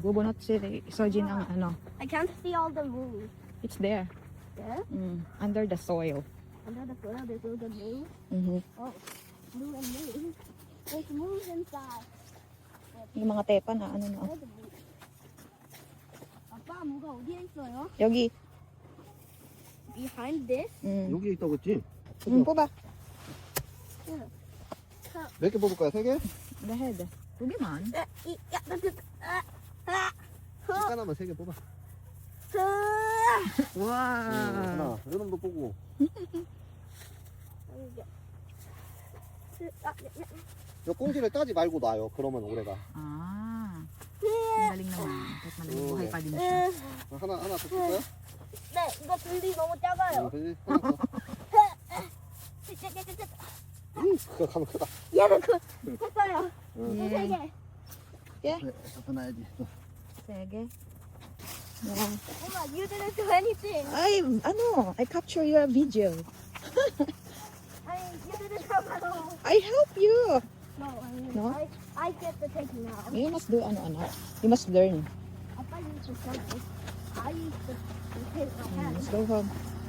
bubunot si Sojin ang ano. I can't see all the moves. It's there. There? Under the soil. Under the soil, there's all the moves. Oh, blue and blue. There's moves inside. Yung mga tepa na ano na. All the moves. 아빠, 뭐가 어디에 있어요? 여기. Behind this? 여기 있다고 했지? 뽑아. 몇 개 뽑을 거야? 3개? Go ahead. 2개만. 하나만 3개 뽑아. 와. 하나, 이놈도 뽑고. 이 꽁지를 따지 말고 놔요. 그러면 오래가. Ah. Ang galing naman. Kahit malamig buhay pa din siya. 하나 더 쓸까요? 네, 이거 둘이 너무 작아요. 그지? 하나 더. 그거 가면 크다. 얘는 컸어요. 응. 세 개. 갖다 놔야지. Sige. 엄마, you didn't do anything. I capture your video. I mean, you didn't help at all. I help you. No, I mean, No? I get to take now. You must do You must learn. 아빠 used to show me. I used to take my hand. Let's go home.